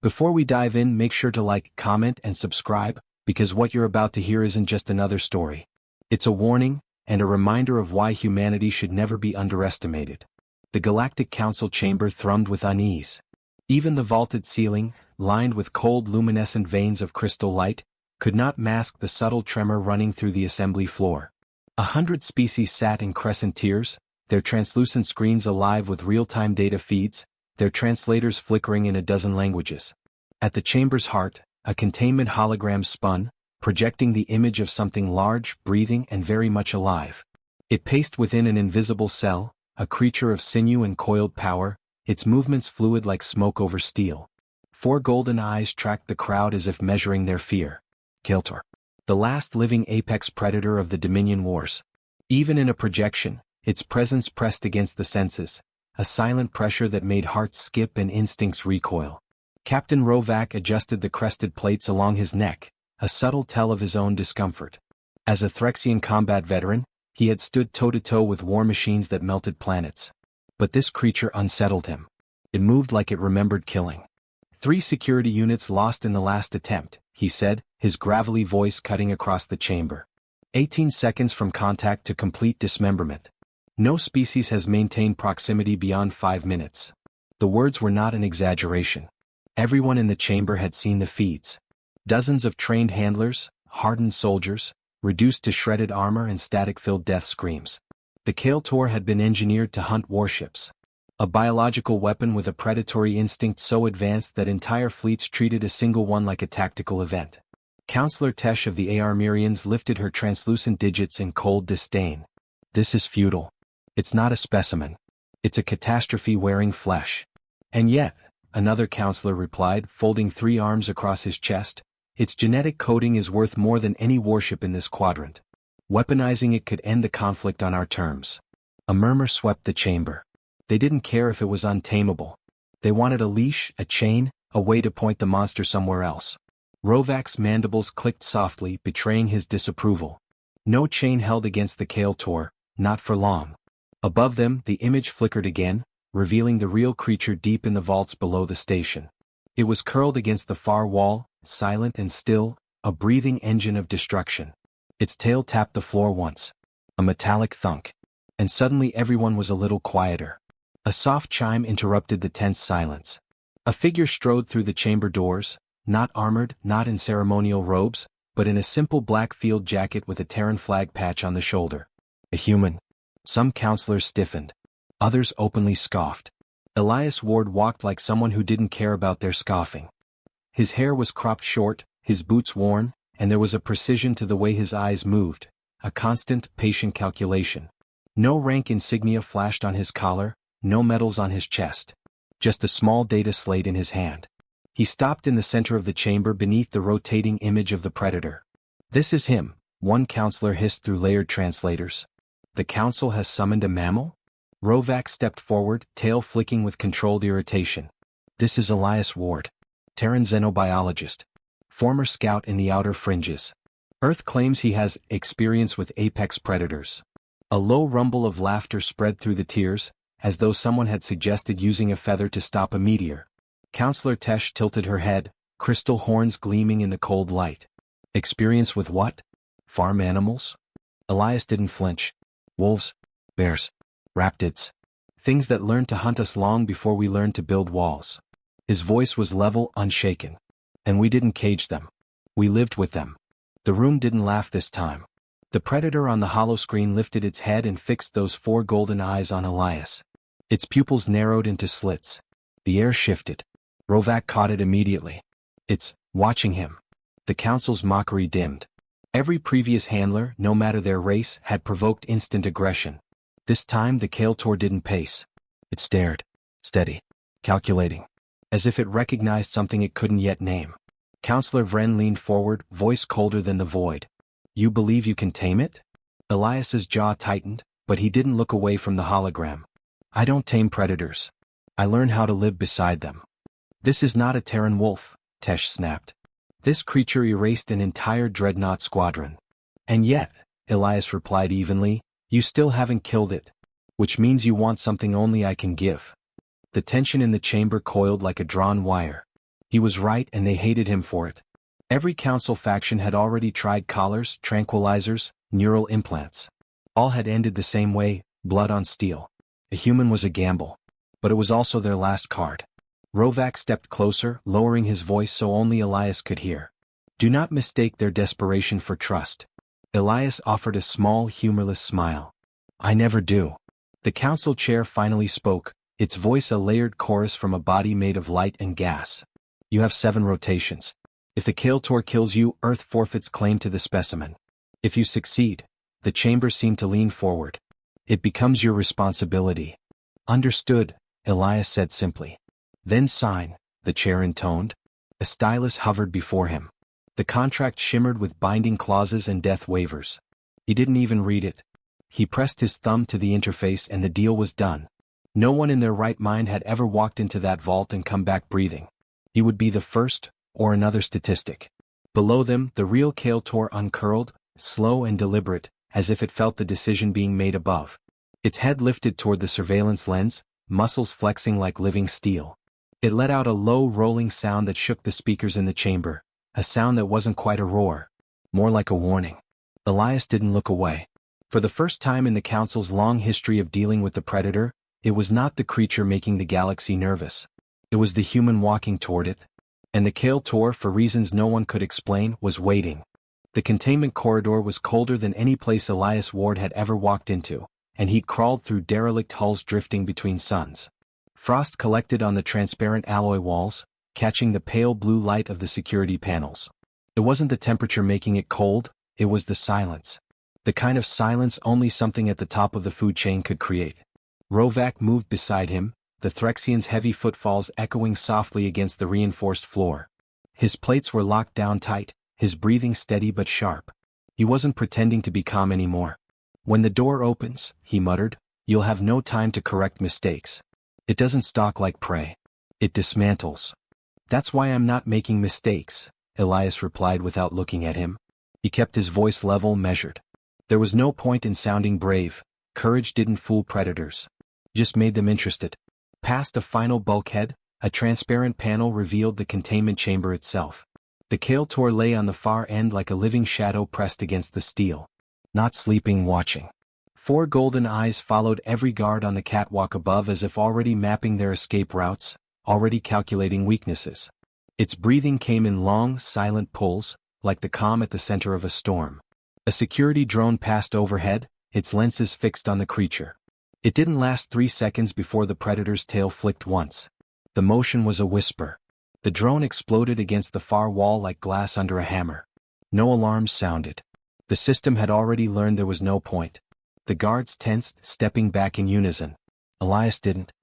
Before we dive in, make sure to like, comment, and subscribe, because what you're about to hear isn't just another story. It's a warning, and a reminder of why humanity should never be underestimated. The Galactic Council chamber thrummed with unease. Even the vaulted ceiling, lined with cold luminescent veins of crystal light, could not mask the subtle tremor running through the assembly floor. 100 species sat in crescent tiers, their translucent screens alive with real-time data feeds, their translators flickering in a dozen languages. At the chamber's heart, a containment hologram spun, projecting the image of something large, breathing, and very much alive. It paced within an invisible cell, a creature of sinew and coiled power, its movements fluid like smoke over steel. 4 golden eyes tracked the crowd as if measuring their fear. Kiltor, the last living apex predator of the Dominion Wars. Even in a projection, its presence pressed against the senses, a silent pressure that made hearts skip and instincts recoil. Captain Rovak adjusted the crested plates along his neck, a subtle tell of his own discomfort. As a Threxian combat veteran, he had stood toe-to-toe with war machines that melted planets. But this creature unsettled him. It moved like it remembered killing. 3 security units lost in the last attempt, he said, his gravelly voice cutting across the chamber. 18 seconds from contact to complete dismemberment. No species has maintained proximity beyond 5 minutes. The words were not an exaggeration. Everyone in the chamber had seen the feeds. Dozens of trained handlers, hardened soldiers, reduced to shredded armor and static-filled death screams. The Kaltor had been engineered to hunt warships. A biological weapon with a predatory instinct so advanced that entire fleets treated a single one like a tactical event. Counselor Tesh of the Armirians lifted her translucent digits in cold disdain. This is futile. It's not a specimen. It's a catastrophe wearing flesh. And yet, another counselor replied, folding 3 arms across his chest, its genetic coding is worth more than any warship in this quadrant. Weaponizing it could end the conflict on our terms. A murmur swept the chamber. They didn't care if it was untamable. They wanted a leash, a chain, a way to point the monster somewhere else. Rovak's mandibles clicked softly, betraying his disapproval. No chain held against the Kaltor, not for long. Above them, the image flickered again, revealing the real creature deep in the vaults below the station. It was curled against the far wall, silent and still, a breathing engine of destruction. Its tail tapped the floor once. A metallic thunk. And suddenly everyone was a little quieter. A soft chime interrupted the tense silence. A figure strode through the chamber doors, not armored, not in ceremonial robes, but in a simple black field jacket with a Terran flag patch on the shoulder. A human. Some counselors stiffened. Others openly scoffed. Elias Ward walked like someone who didn't care about their scoffing. His hair was cropped short, his boots worn, and there was a precision to the way his eyes moved, a constant, patient calculation. No rank insignia flashed on his collar, no medals on his chest. Just a small data slate in his hand. He stopped in the center of the chamber beneath the rotating image of the predator. "This is him," one counselor hissed through layered translators. "The council has summoned a mammal?" Rovak stepped forward, tail flicking with controlled irritation. "This is Elias Ward, Terran xenobiologist. Former scout in the outer fringes. Earth claims he has experience with apex predators." A low rumble of laughter spread through the tiers, as though someone had suggested using a feather to stop a meteor. Counselor Tesh tilted her head, crystal horns gleaming in the cold light. "Experience with what? Farm animals?" Elias didn't flinch. "Wolves, bears, raptids. Things that learned to hunt us long before we learned to build walls." His voice was level, unshaken. "And we didn't cage them. We lived with them." The room didn't laugh this time. The predator on the holoscreen lifted its head and fixed those 4 golden eyes on Elias. Its pupils narrowed into slits. The air shifted. Rovak caught it immediately. "It's watching him." The council's mockery dimmed. Every previous handler, no matter their race, had provoked instant aggression. This time the Kaltor didn't pace. It stared. Steady. Calculating. As if it recognized something it couldn't yet name. Counselor Vren leaned forward, voice colder than the void. "You believe you can tame it?" Elias's jaw tightened, but he didn't look away from the hologram. "I don't tame predators. I learn how to live beside them." "This is not a Terran wolf," Tesh snapped. "This creature erased an entire dreadnought squadron." "And yet," Elias replied evenly, "you still haven't killed it. Which means you want something only I can give." The tension in the chamber coiled like a drawn wire. He was right and they hated him for it. Every council faction had already tried collars, tranquilizers, neural implants. All had ended the same way, blood on steel. A human was a gamble. But it was also their last card. Rovak stepped closer, lowering his voice so only Elias could hear. Do not mistake their desperation for trust. Elias offered a small, humorless smile. I never do. The council chair finally spoke, its voice a layered chorus from a body made of light and gas. You have 7 rotations. If the Kael'tor kills you, Earth forfeits claim to the specimen. If you succeed, the chamber seemed to lean forward. It becomes your responsibility. Understood, Elias said simply. Then sign, the chair intoned. A stylus hovered before him. The contract shimmered with binding clauses and death waivers. He didn't even read it. He pressed his thumb to the interface and the deal was done. No one in their right mind had ever walked into that vault and come back breathing. He would be the first, or another statistic. Below them, the real Kael'tor uncurled, slow and deliberate, as if it felt the decision being made above. Its head lifted toward the surveillance lens, muscles flexing like living steel. It let out a low rolling sound that shook the speakers in the chamber, a sound that wasn't quite a roar, more like a warning. Elias didn't look away. For the first time in the Council's long history of dealing with the Predator, it was not the creature making the galaxy nervous. It was the human walking toward it. And the Kael'tor, for reasons no one could explain, was waiting. The containment corridor was colder than any place Elias Ward had ever walked into, and he'd crawled through derelict hulls drifting between suns. Frost collected on the transparent alloy walls, catching the pale blue light of the security panels. It wasn't the temperature making it cold, it was the silence. The kind of silence only something at the top of the food chain could create. Rovak moved beside him, the Threxian's heavy footfalls echoing softly against the reinforced floor. His plates were locked down tight, his breathing steady but sharp. He wasn't pretending to be calm anymore. When the door opens, he muttered, you'll have no time to correct mistakes. It doesn't stalk like prey. It dismantles. That's why I'm not making mistakes, Elias replied without looking at him. He kept his voice level, measured. There was no point in sounding brave. Courage didn't fool predators. Just made them interested. Past a final bulkhead, a transparent panel revealed the containment chamber itself. The Kael'tor lay on the far end like a living shadow pressed against the steel. Not sleeping, watching. 4 golden eyes followed every guard on the catwalk above as if already mapping their escape routes, already calculating weaknesses. Its breathing came in long, silent pulls, like the calm at the center of a storm. A security drone passed overhead, its lenses fixed on the creature. It didn't last 3 seconds before the predator's tail flicked once. The motion was a whisper. The drone exploded against the far wall like glass under a hammer. No alarms sounded. The system had already learned there was no point. The guards tensed, stepping back in unison. Elias didn't.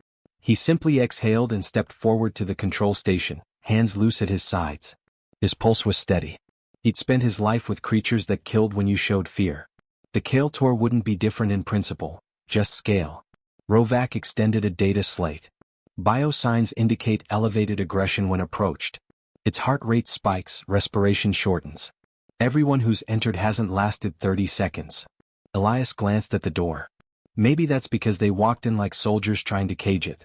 He simply exhaled and stepped forward to the control station, hands loose at his sides. His pulse was steady. He'd spent his life with creatures that killed when you showed fear. The Kael'tor wouldn't be different in principle, just scale. Rovak extended a data slate. Biosigns indicate elevated aggression when approached. Its heart rate spikes, respiration shortens. Everyone who's entered hasn't lasted 30 seconds. Elias glanced at the door. Maybe that's because they walked in like soldiers trying to cage it.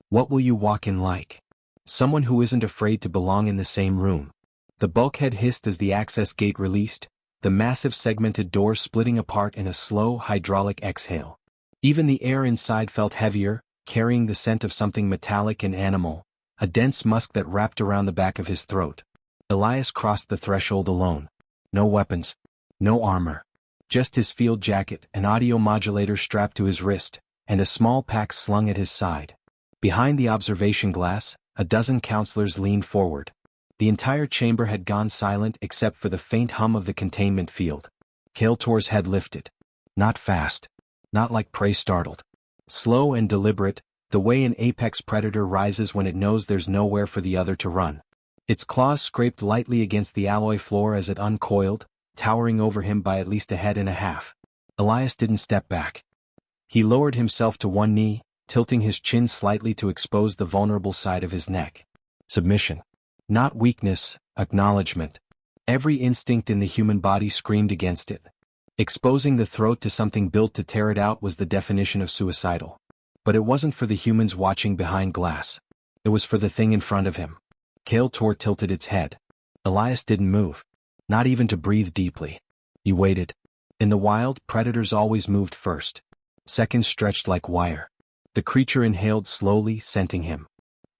What will you walk in like? Someone who isn't afraid to belong in the same room. The bulkhead hissed as the access gate released, the massive segmented door splitting apart in a slow hydraulic exhale. Even the air inside felt heavier, carrying the scent of something metallic and animal, a dense musk that wrapped around the back of his throat. Elias crossed the threshold alone. No weapons. No armor. Just his field jacket, an audio modulator strapped to his wrist, and a small pack slung at his side. Behind the observation glass, a dozen counselors leaned forward. The entire chamber had gone silent except for the faint hum of the containment field. Kael'tor's head lifted. Not fast. Not like prey startled. Slow and deliberate, the way an apex predator rises when it knows there's nowhere for the other to run. Its claws scraped lightly against the alloy floor as it uncoiled, towering over him by at least a head and a half. Elias didn't step back. He lowered himself to one knee, tilting his chin slightly to expose the vulnerable side of his neck. Submission. Not weakness, acknowledgement. Every instinct in the human body screamed against it. Exposing the throat to something built to tear it out was the definition of suicidal. But it wasn't for the humans watching behind glass. It was for the thing in front of him. Kale-Tor tilted its head. Elias didn't move. Not even to breathe deeply. He waited. In the wild, predators always moved first. Seconds stretched like wire. The creature inhaled slowly, scenting him.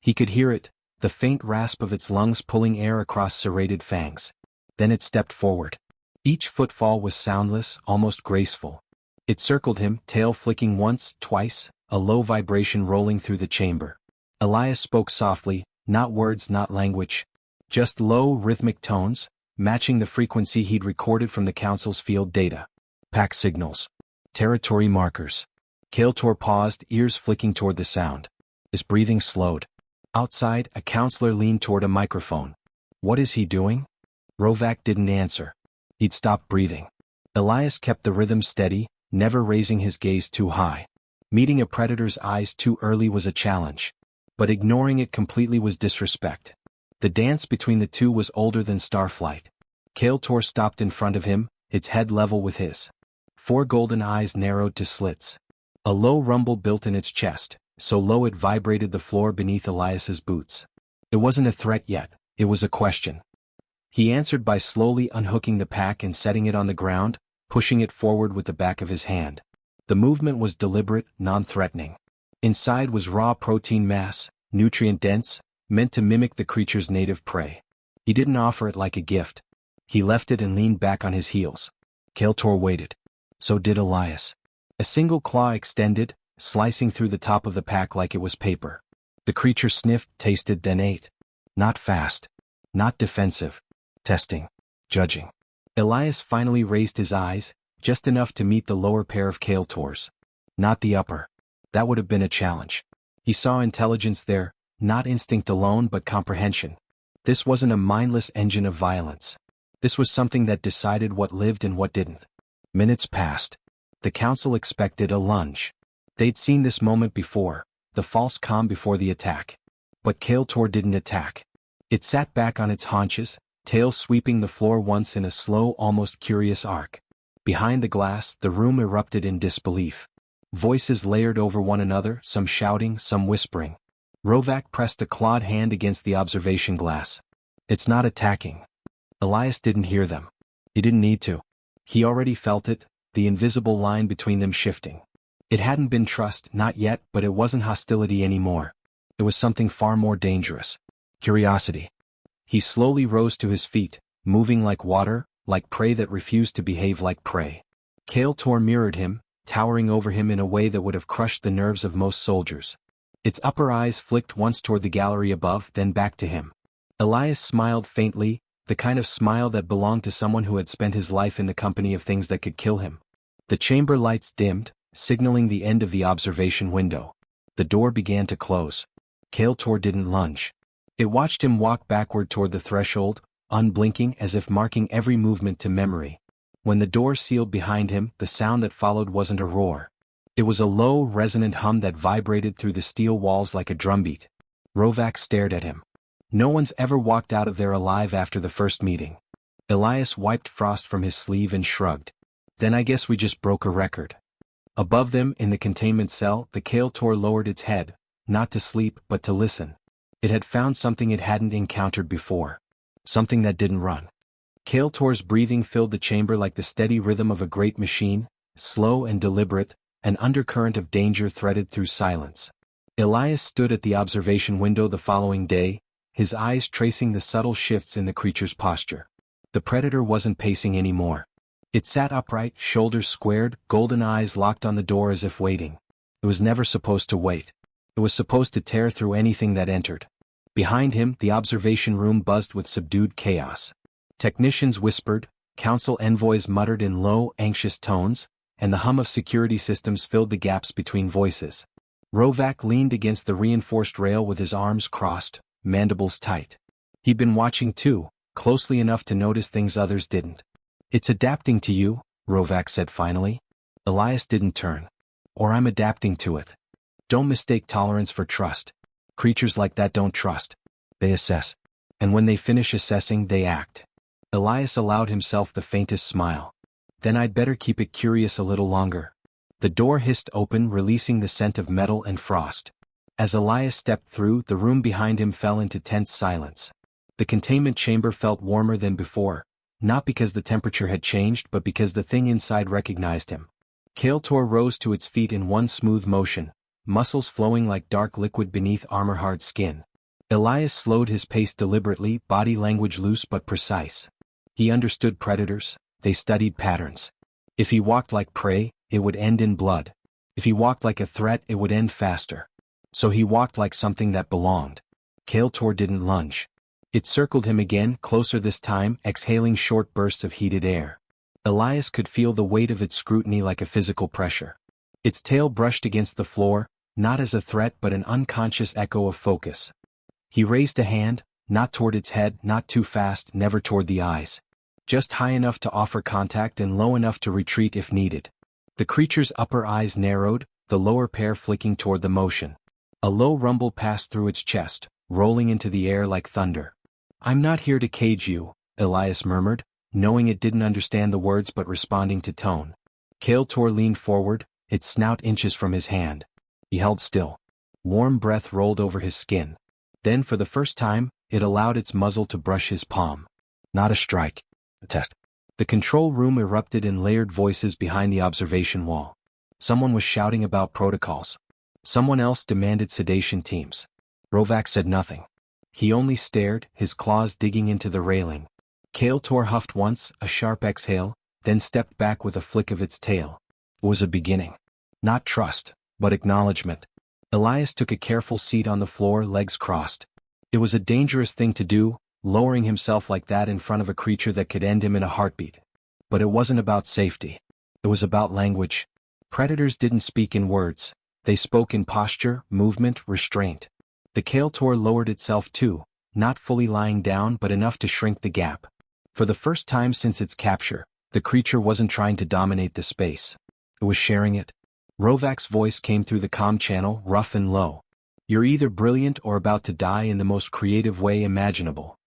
He could hear it, the faint rasp of its lungs pulling air across serrated fangs. Then it stepped forward. Each footfall was soundless, almost graceful. It circled him, tail flicking once, twice, a low vibration rolling through the chamber. Elias spoke softly, not words, not language. Just low, rhythmic tones, matching the frequency he'd recorded from the Council's field data. Pack signals. Territory markers. Kale-Tor paused, ears flicking toward the sound. His breathing slowed. Outside, a counselor leaned toward a microphone. What is he doing? Rovak didn't answer. He'd stopped breathing. Elias kept the rhythm steady, never raising his gaze too high. Meeting a predator's eyes too early was a challenge. But ignoring it completely was disrespect. The dance between the two was older than Starflight. Kale-Tor stopped in front of him, its head level with his. 4 golden eyes narrowed to slits. A low rumble built in its chest, so low it vibrated the floor beneath Elias's boots. It wasn't a threat yet, it was a question. He answered by slowly unhooking the pack and setting it on the ground, pushing it forward with the back of his hand. The movement was deliberate, non-threatening. Inside was raw protein mass, nutrient-dense, meant to mimic the creature's native prey. He didn't offer it like a gift. He left it and leaned back on his heels. Kale-Tor waited. So did Elias. A single claw extended, slicing through the top of the pack like it was paper. The creature sniffed, tasted, then ate. Not fast. Not defensive. Testing. Judging. Elias finally raised his eyes, just enough to meet the lower pair of Kale-Tor's. Not the upper. That would have been a challenge. He saw intelligence there, not instinct alone but comprehension. This wasn't a mindless engine of violence. This was something that decided what lived and what didn't. Minutes passed. The council expected a lunge. They'd seen this moment before, the false calm before the attack. But Kale-Tor didn't attack. It sat back on its haunches, tail sweeping the floor once in a slow, almost curious arc. Behind the glass, the room erupted in disbelief. Voices layered over one another, some shouting, some whispering. Rovak pressed a clawed hand against the observation glass. It's not attacking. Elias didn't hear them. He didn't need to. He already felt it, the invisible line between them shifting. It hadn't been trust, not yet, but it wasn't hostility anymore. It was something far more dangerous. Curiosity. He slowly rose to his feet, moving like water, like prey that refused to behave like prey. Kale-Tor mirrored him, towering over him in a way that would have crushed the nerves of most soldiers. Its upper eyes flicked once toward the gallery above, then back to him. Elias smiled faintly, the kind of smile that belonged to someone who had spent his life in the company of things that could kill him. The chamber lights dimmed, signaling the end of the observation window. The door began to close. Kale-Tor didn't lunge. It watched him walk backward toward the threshold, unblinking as if marking every movement to memory. When the door sealed behind him, the sound that followed wasn't a roar. It was a low, resonant hum that vibrated through the steel walls like a drumbeat. Rovak stared at him. No one's ever walked out of there alive after the first meeting. Elias wiped frost from his sleeve and shrugged. Then I guess we just broke a record. Above them, in the containment cell, the Kale-Tor lowered its head, not to sleep but to listen. It had found something it hadn't encountered before. Something that didn't run. Kale-Tor's breathing filled the chamber like the steady rhythm of a great machine, slow and deliberate, an undercurrent of danger threaded through silence. Elias stood at the observation window the following day, his eyes tracing the subtle shifts in the creature's posture. The predator wasn't pacing anymore. It sat upright, shoulders squared, golden eyes locked on the door as if waiting. It was never supposed to wait. It was supposed to tear through anything that entered. Behind him, the observation room buzzed with subdued chaos. Technicians whispered, council envoys muttered in low, anxious tones, and the hum of security systems filled the gaps between voices. Rovak leaned against the reinforced rail with his arms crossed, mandibles tight. He'd been watching too, closely enough to notice things others didn't. It's adapting to you, Rovak said finally. Elias didn't turn. Or I'm adapting to it. Don't mistake tolerance for trust. Creatures like that don't trust. They assess. And when they finish assessing, they act. Elias allowed himself the faintest smile. Then I'd better keep it curious a little longer. The door hissed open, releasing the scent of metal and frost. As Elias stepped through, the room behind him fell into tense silence. The containment chamber felt warmer than before, not because the temperature had changed but because the thing inside recognized him. Kaletor rose to its feet in one smooth motion, muscles flowing like dark liquid beneath armor-hard skin. Elias slowed his pace deliberately, body language loose but precise. He understood predators, they studied patterns. If he walked like prey, it would end in blood. If he walked like a threat, it would end faster. So he walked like something that belonged. Kaletor didn't lunge. It circled him again, closer this time, exhaling short bursts of heated air. Elias could feel the weight of its scrutiny like a physical pressure. Its tail brushed against the floor, not as a threat but an unconscious echo of focus. He raised a hand, not toward its head, not too fast, never toward the eyes. Just high enough to offer contact and low enough to retreat if needed. The creature's upper eyes narrowed, the lower pair flicking toward the motion. A low rumble passed through its chest, rolling into the air like thunder. "I'm not here to cage you," Elias murmured, knowing it didn't understand the words but responding to tone. Kaletor leaned forward, its snout inches from his hand. He held still. Warm breath rolled over his skin. Then for the first time, it allowed its muzzle to brush his palm. Not a strike. A test. The control room erupted in layered voices behind the observation wall. Someone was shouting about protocols. Someone else demanded sedation teams. Rovak said nothing. He only stared, his claws digging into the railing. Kaletor huffed once, a sharp exhale, then stepped back with a flick of its tail. It was a beginning. Not trust, but acknowledgement. Elias took a careful seat on the floor, legs crossed. It was a dangerous thing to do, lowering himself like that in front of a creature that could end him in a heartbeat. But it wasn't about safety. It was about language. Predators didn't speak in words. They spoke in posture, movement, restraint. The Kaletor lowered itself too, not fully lying down but enough to shrink the gap. For the first time since its capture, the creature wasn't trying to dominate the space. It was sharing it. Rovak's voice came through the comm channel, rough and low. "You're either brilliant or about to die in the most creative way imaginable."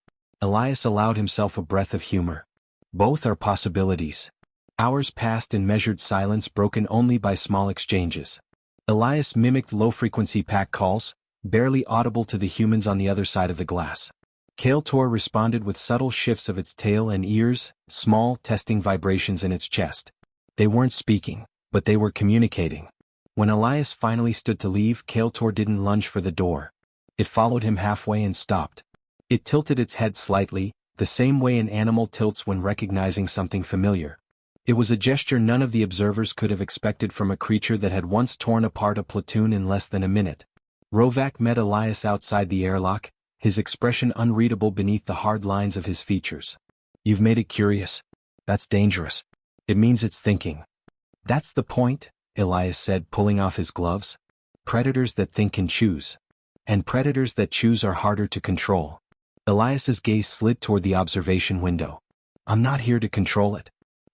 Elias allowed himself a breath of humor. Both are possibilities. Hours passed in measured silence, broken only by small exchanges. Elias mimicked low-frequency pack calls, barely audible to the humans on the other side of the glass. Kaletor responded with subtle shifts of its tail and ears, small, testing vibrations in its chest. They weren't speaking, but they were communicating. When Elias finally stood to leave, Kaletor didn't lunge for the door. It followed him halfway and stopped. It tilted its head slightly, the same way an animal tilts when recognizing something familiar. It was a gesture none of the observers could have expected from a creature that had once torn apart a platoon in less than a minute. Rovak met Elias outside the airlock, his expression unreadable beneath the hard lines of his features. "You've made it curious. That's dangerous. It means it's thinking." "That's the point," Elias said, pulling off his gloves. "Predators that think can choose. And predators that choose are harder to control." Elias's gaze slid toward the observation window. "I'm not here to control it.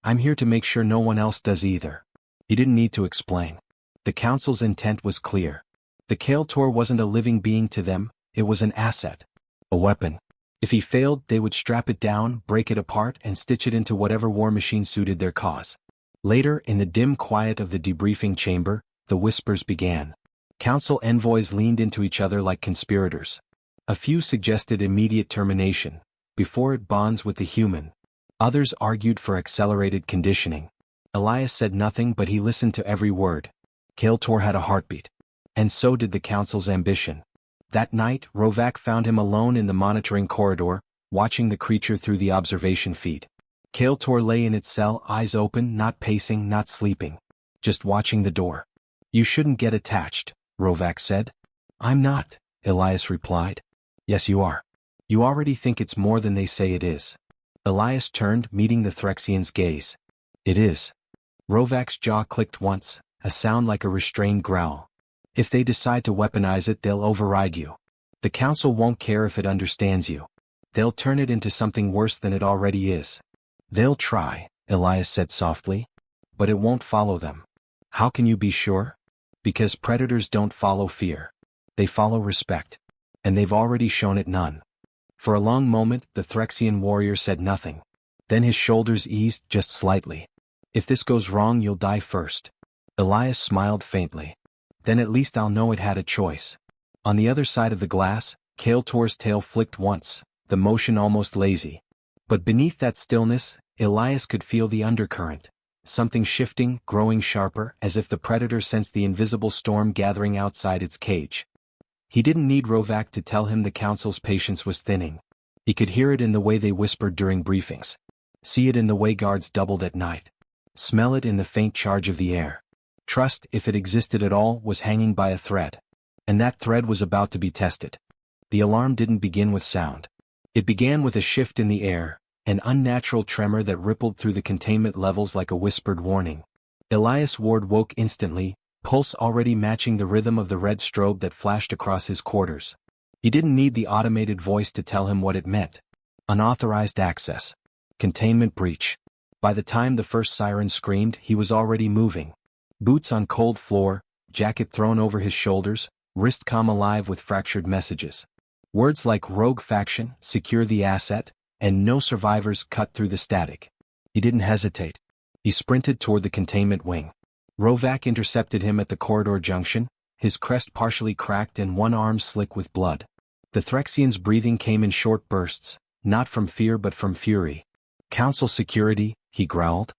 I'm here to make sure no one else does either." He didn't need to explain. The council's intent was clear. The Kaletor wasn't a living being to them, it was an asset. A weapon. If he failed, they would strap it down, break it apart, and stitch it into whatever war machine suited their cause. Later, in the dim quiet of the debriefing chamber, the whispers began. Council envoys leaned into each other like conspirators. A few suggested immediate termination, before it bonds with the human. Others argued for accelerated conditioning. Elias said nothing, but he listened to every word. Kaletor had a heartbeat. And so did the council's ambition. That night, Rovak found him alone in the monitoring corridor, watching the creature through the observation feed. Kaletor lay in its cell, eyes open, not pacing, not sleeping. Just watching the door. "You shouldn't get attached," Rovak said. "I'm not," Elias replied. "Yes you are. You already think it's more than they say it is." Elias turned, meeting the Threxian's gaze. "It is." Rovak's jaw clicked once, a sound like a restrained growl. "If they decide to weaponize it, they'll override you. The council won't care if it understands you. They'll turn it into something worse than it already is." "They'll try," Elias said softly. "But it won't follow them." "How can you be sure?" "Because predators don't follow fear. They follow respect. And they've already shown it none." For a long moment, the Threxian warrior said nothing. Then his shoulders eased just slightly. "If this goes wrong, you'll die first." Elias smiled faintly. "Then at least I'll know it had a choice." On the other side of the glass, Kael'Tor's tail flicked once, the motion almost lazy. But beneath that stillness, Elias could feel the undercurrent. Something shifting, growing sharper, as if the predator sensed the invisible storm gathering outside its cage. He didn't need Rovak to tell him the council's patience was thinning. He could hear it in the way they whispered during briefings. See it in the way guards doubled at night. Smell it in the faint charge of the air. Trust, if it existed at all, was hanging by a thread. And that thread was about to be tested. The alarm didn't begin with sound. It began with a shift in the air, an unnatural tremor that rippled through the containment levels like a whispered warning. Elias Ward woke instantly, pulse already matching the rhythm of the red strobe that flashed across his quarters. He didn't need the automated voice to tell him what it meant. Unauthorized access. Containment breach. By the time the first siren screamed, he was already moving. Boots on cold floor, jacket thrown over his shoulders, wrist comm alive with fractured messages. Words like rogue faction, secure the asset, and no survivors cut through the static. He didn't hesitate. He sprinted toward the containment wing. Rovak intercepted him at the corridor junction, his crest partially cracked and one arm slick with blood. The Threxian's breathing came in short bursts, not from fear but from fury. Council security, he growled.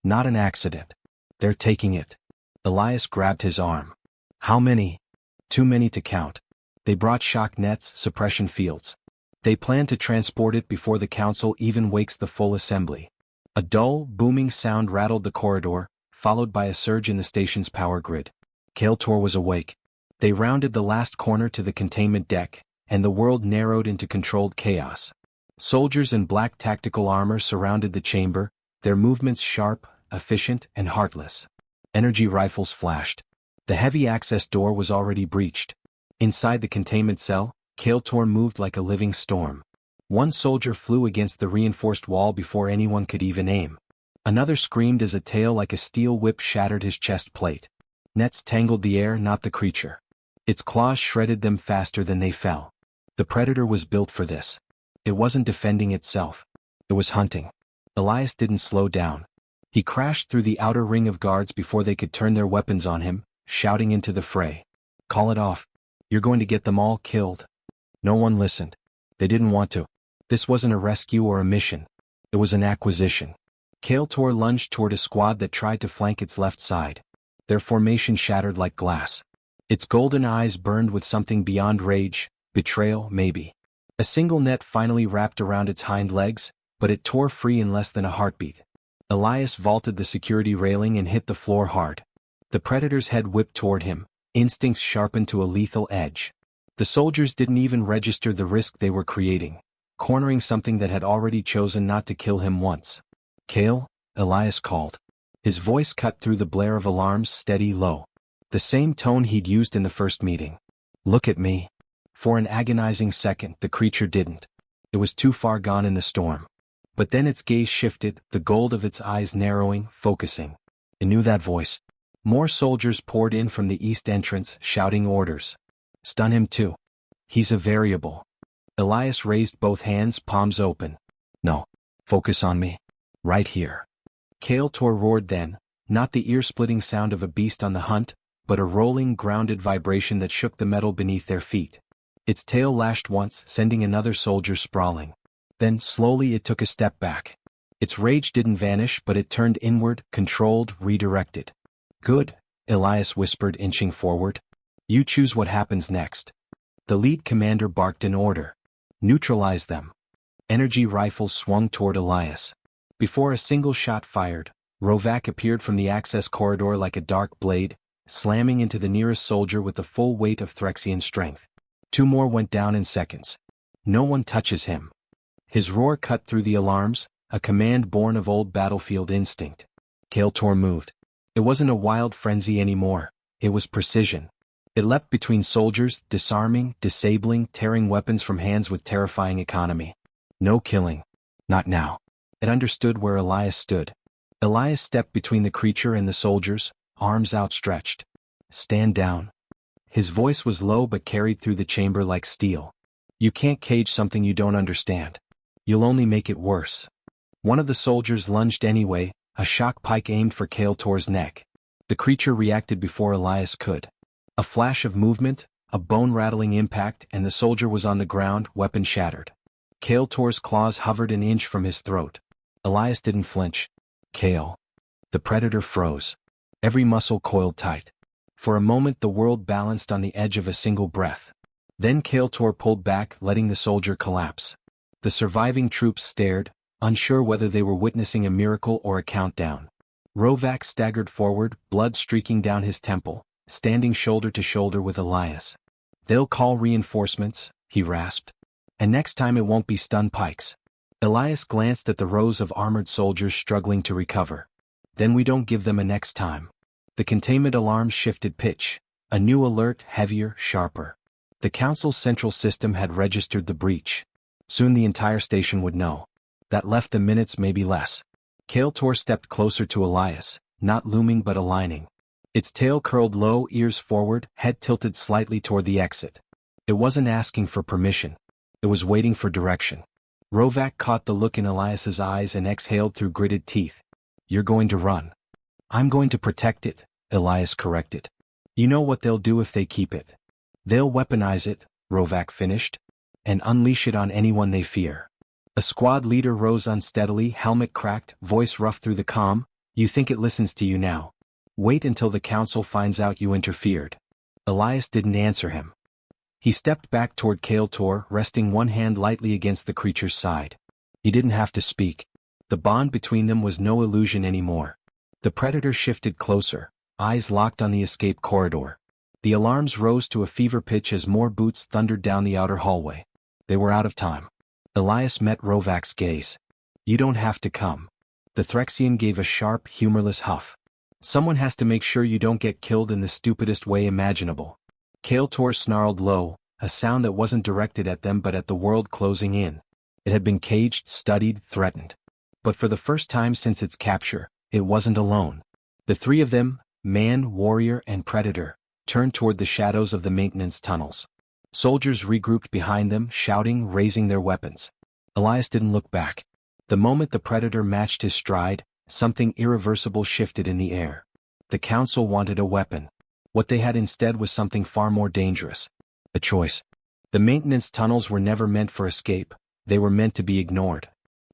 Not an accident. They're taking it. Elias grabbed his arm. How many? Too many to count. They brought shock nets, suppression fields. They plan to transport it before the council even wakes the full assembly. A dull, booming sound rattled the corridor, followed by a surge in the station's power grid. Kael'Tor was awake. They rounded the last corner to the containment deck, and the world narrowed into controlled chaos. Soldiers in black tactical armor surrounded the chamber, their movements sharp, efficient, and heartless. Energy rifles flashed. The heavy access door was already breached. Inside the containment cell, Kael'Tor moved like a living storm. One soldier flew against the reinforced wall before anyone could even aim. Another screamed as a tail like a steel whip shattered his chest plate. Nets tangled the air, not the creature. Its claws shredded them faster than they fell. The predator was built for this. It wasn't defending itself. It was hunting. Elias didn't slow down. He crashed through the outer ring of guards before they could turn their weapons on him, shouting into the fray. Call it off. You're going to get them all killed. No one listened. They didn't want to. This wasn't a rescue or a mission. It was an acquisition. Kael'Tor lunged toward a squad that tried to flank its left side. Their formation shattered like glass. Its golden eyes burned with something beyond rage, betrayal, maybe. A single net finally wrapped around its hind legs, but it tore free in less than a heartbeat. Elias vaulted the security railing and hit the floor hard. The predator's head whipped toward him, instincts sharpened to a lethal edge. The soldiers didn't even register the risk they were creating, cornering something that had already chosen not to kill him once. Kael, Elias called. His voice cut through the blare of alarms, steady, low. The same tone he'd used in the first meeting. Look at me. For an agonizing second, the creature didn't. It was too far gone in the storm. But then its gaze shifted, the gold of its eyes narrowing, focusing. It knew that voice. More soldiers poured in from the east entrance, shouting orders. Stun him too. He's a variable. Elias raised both hands, palms open. No. Focus on me. Right here. Kael'Tor roared then, not the ear-splitting sound of a beast on the hunt, but a rolling, grounded vibration that shook the metal beneath their feet. Its tail lashed once, sending another soldier sprawling. Then, slowly it took a step back. Its rage didn't vanish, but it turned inward, controlled, redirected. Good, Elias whispered, inching forward. You choose what happens next. The lead commander barked an order. Neutralize them. Energy rifles swung toward Elias. Before a single shot fired, Rovak appeared from the access corridor like a dark blade, slamming into the nearest soldier with the full weight of Threxian strength. Two more went down in seconds. No one touches him. His roar cut through the alarms, a command born of old battlefield instinct. Kael'Tor moved. It wasn't a wild frenzy anymore. It was precision. It leapt between soldiers, disarming, disabling, tearing weapons from hands with terrifying economy. No killing. Not now. It understood where Elias stood. Elias stepped between the creature and the soldiers, arms outstretched. Stand down. His voice was low but carried through the chamber like steel. You can't cage something you don't understand. You'll only make it worse. One of the soldiers lunged anyway, a shock pike aimed for Kael'Tor's neck. The creature reacted before Elias could. A flash of movement, A bone-rattling impact and the soldier was on the ground, weapon shattered. Kale Tor's claws hovered an inch from his throat. Elias didn't flinch. Kale. The predator froze. Every muscle coiled tight. For a moment the world balanced on the edge of a single breath. Then Kale Tor pulled back, letting the soldier collapse. The surviving troops stared, unsure whether they were witnessing a miracle or a countdown. Rovak staggered forward, blood streaking down his temple, standing shoulder to shoulder with Elias. "They'll call reinforcements," he rasped. "And next time it won't be stun pikes." Elias glanced at the rows of armored soldiers struggling to recover. "Then we don't give them a next time." The containment alarms shifted pitch. A new alert, heavier, sharper. The council's central system had registered the breach. Soon the entire station would know. That left them minutes, maybe less. Kale Tor stepped closer to Elias, not looming but aligning. Its tail curled low, ears forward, head tilted slightly toward the exit. It wasn't asking for permission. It was waiting for direction. Rovak caught the look in Elias's eyes and exhaled through gritted teeth. "You're going to run." "I'm going to protect it," Elias corrected. "You know what they'll do if they keep it. They'll weaponize it," Rovak finished, "and unleash it on anyone they fear." A squad leader rose unsteadily, helmet cracked, voice rough through the comm. "You think it listens to you now? Wait until the council finds out you interfered." Elias didn't answer him. He stepped back toward Kale Tor, resting one hand lightly against the creature's side. He didn't have to speak. The bond between them was no illusion anymore. The predator shifted closer, eyes locked on the escape corridor. The alarms rose to a fever pitch as more boots thundered down the outer hallway. They were out of time. Elias met Rovak's gaze. "You don't have to come." The Threxian gave a sharp, humorless huff. "Someone has to make sure you don't get killed in the stupidest way imaginable." Kale Tor snarled low, a sound that wasn't directed at them but at the world closing in. It had been caged, studied, threatened. But for the first time since its capture, it wasn't alone. The three of them, man, warrior, and predator, turned toward the shadows of the maintenance tunnels. Soldiers regrouped behind them, shouting, raising their weapons. Elias didn't look back. The moment the predator matched his stride, something irreversible shifted in the air. The council wanted a weapon. What they had instead was something far more dangerous. A choice. The maintenance tunnels were never meant for escape, they were meant to be ignored.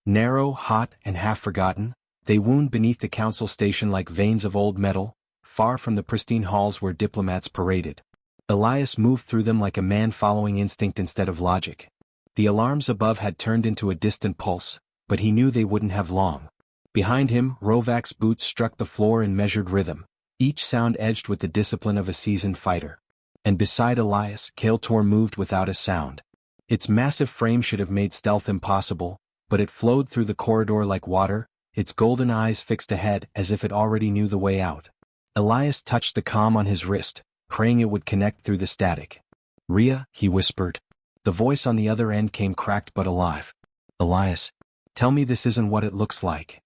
Narrow, hot, and half-forgotten, they wound beneath the council station like veins of old metal, far from the pristine halls where diplomats paraded. Elias moved through them like a man following instinct instead of logic. The alarms above had turned into a distant pulse, but he knew they wouldn't have long. Behind him, Rovak's boots struck the floor in measured rhythm, each sound edged with the discipline of a seasoned fighter. And beside Elias, Kale Tor moved without a sound. Its massive frame should have made stealth impossible, but it flowed through the corridor like water, its golden eyes fixed ahead as if it already knew the way out. Elias touched the comm on his wrist, praying it would connect through the static. "Rhea," he whispered. The voice on the other end came cracked but alive. "Elias, tell me this isn't what it looks like."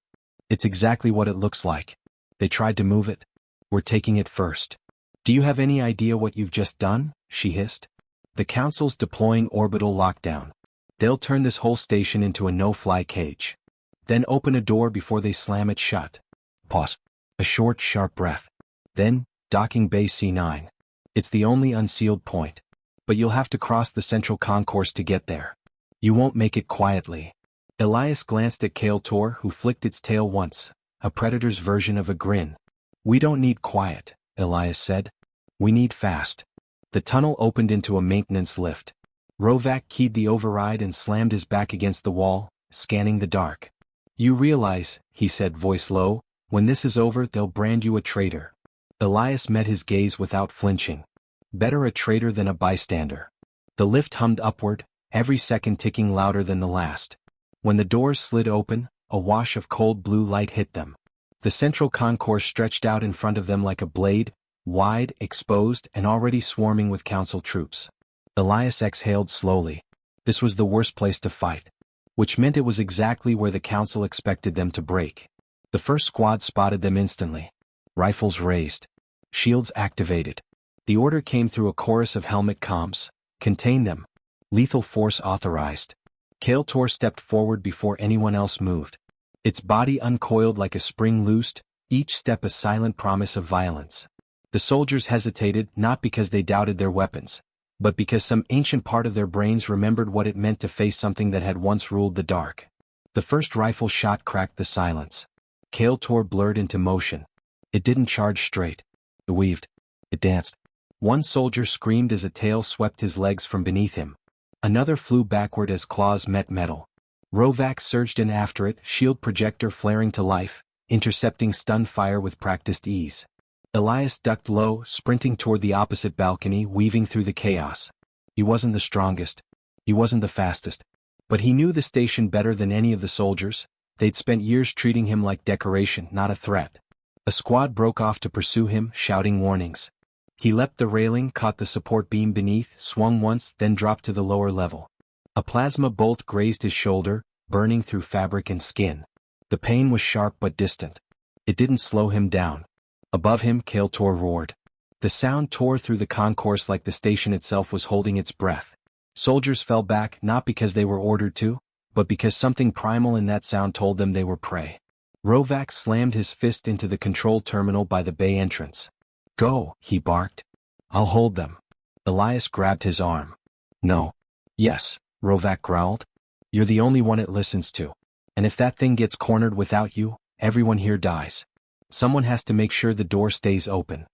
"It's exactly what it looks like. They tried to move it. We're taking it first." "Do you have any idea what you've just done?" she hissed. "The council's deploying orbital lockdown. They'll turn this whole station into a no-fly cage. Then open a door before they slam it shut." Pause. A short, sharp breath. Then, docking bay C9. "It's the only unsealed point. But you'll have to cross the central concourse to get there. You won't make it quietly." Elias glanced at Kale Tor, who flicked its tail once, a predator's version of a grin. "We don't need quiet," Elias said. "We need fast." The tunnel opened into a maintenance lift. Rovak keyed the override and slammed his back against the wall, scanning the dark. "You realize," he said, voice low, "when this is over they'll brand you a traitor." Elias met his gaze without flinching. Better a traitor than a bystander. The lift hummed upward, every second ticking louder than the last. When the doors slid open, a wash of cold blue light hit them. The central concourse stretched out in front of them like a blade, wide, exposed, and already swarming with council troops. Elias exhaled slowly. This was the worst place to fight. Which meant it was exactly where the council expected them to break. The first squad spotted them instantly. Rifles raised. Shields activated. The order came through a chorus of helmet comms. "Contain them. Lethal force authorized." Kale Tor stepped forward before anyone else moved. Its body uncoiled like a spring loosed, each step a silent promise of violence. The soldiers hesitated not because they doubted their weapons, but because some ancient part of their brains remembered what it meant to face something that had once ruled the dark. The first rifle shot cracked the silence. Kale Tor blurred into motion. It didn't charge straight. It weaved. It danced. One soldier screamed as a tail swept his legs from beneath him. Another flew backward as claws met metal. Rovak surged in after it, shield projector flaring to life, intercepting stun fire with practiced ease. Elias ducked low, sprinting toward the opposite balcony, weaving through the chaos. He wasn't the strongest. He wasn't the fastest. But he knew the station better than any of the soldiers. They'd spent years treating him like decoration, not a threat. A squad broke off to pursue him, shouting warnings. He leapt the railing, caught the support beam beneath, swung once, then dropped to the lower level. A plasma bolt grazed his shoulder, burning through fabric and skin. The pain was sharp but distant. It didn't slow him down. Above him, Kale Tor roared. The sound tore through the concourse like the station itself was holding its breath. Soldiers fell back not because they were ordered to, but because something primal in that sound told them they were prey. Rovak slammed his fist into the control terminal by the bay entrance. "Go," he barked. "I'll hold them." Elias grabbed his arm. "No." "Yes," Rovak growled. "You're the only one it listens to. And if that thing gets cornered without you, everyone here dies. Someone has to make sure the door stays open."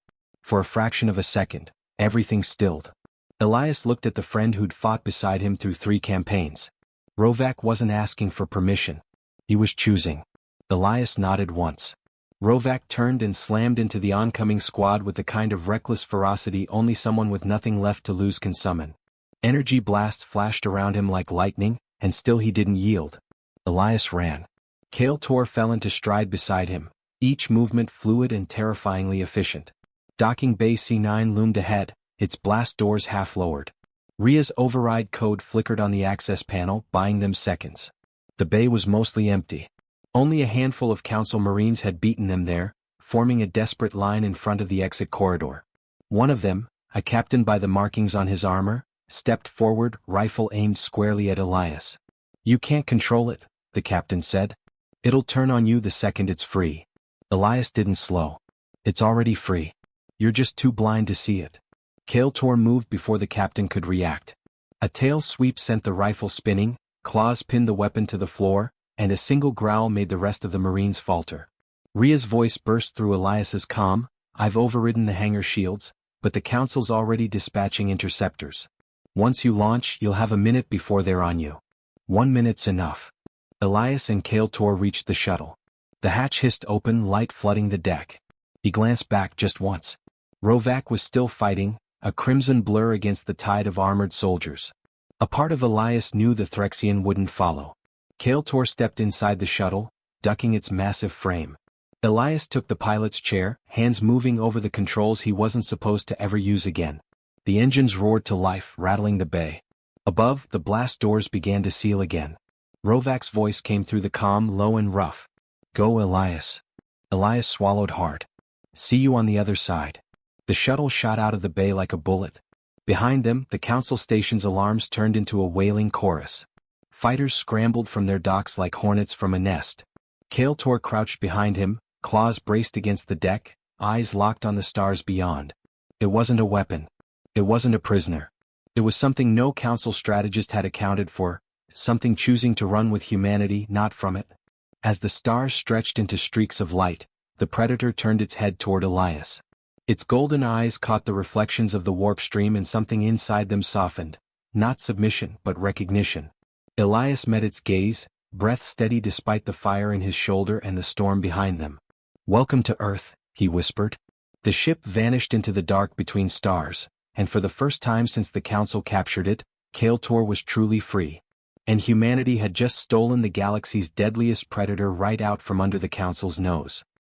For a fraction of a second, everything stilled. Elias looked at the friend who'd fought beside him through 3 campaigns. Rovak wasn't asking for permission. He was choosing. Elias nodded once. Rovak turned and slammed into the oncoming squad with the kind of reckless ferocity only someone with nothing left to lose can summon. Energy blasts flashed around him like lightning, and still he didn't yield. Elias ran. Kale Tor fell into stride beside him, each movement fluid and terrifyingly efficient. Docking Bay C9 loomed ahead, its blast doors half lowered. Ria's override code flickered on the access panel, buying them seconds. The bay was mostly empty. Only a handful of Council Marines had beaten them there, forming a desperate line in front of the exit corridor. One of them, a captain by the markings on his armor, stepped forward, rifle aimed squarely at Elias. "You can't control it," the captain said. "It'll turn on you the second it's free." Elias didn't slow. "It's already free. You're just too blind to see it." Kale Tor moved before the captain could react. A tail sweep sent the rifle spinning, claws pinned the weapon to the floor, and a single growl made the rest of the Marines falter. Ria's voice burst through Elias's comm. "I've overridden the hangar shields, but the Council's already dispatching interceptors. Once you launch, you'll have a minute before they're on you. 1 minute's enough." Elias and Kale Tor reached the shuttle. The hatch hissed open, light flooding the deck. He glanced back just once. Rovak was still fighting, a crimson blur against the tide of armored soldiers. A part of Elias knew the Threxian wouldn't follow. Kale Tor stepped inside the shuttle, ducking its massive frame. Elias took the pilot's chair, hands moving over the controls he wasn't supposed to ever use again. The engines roared to life, rattling the bay. Above, the blast doors began to seal again. Rovak's voice came through the comm, low and rough. "Go, Elias." Elias swallowed hard. "See you on the other side." The shuttle shot out of the bay like a bullet. Behind them, the Council station's alarms turned into a wailing chorus. Fighters scrambled from their docks like hornets from a nest. Kale Tor crouched behind him, claws braced against the deck, eyes locked on the stars beyond. It wasn't a weapon. It wasn't a prisoner. It was something no Council strategist had accounted for, something choosing to run with humanity, not from it. As the stars stretched into streaks of light, the Predator turned its head toward Elias. Its golden eyes caught the reflections of the warp stream and something inside them softened, not submission but recognition. Elias met its gaze, breath steady despite the fire in his shoulder and the storm behind them. "Welcome to Earth," he whispered. The ship vanished into the dark between stars, and for the first time since the Council captured it, Kale Tor was truly free. And humanity had just stolen the galaxy's deadliest predator right out from under the Council's nose.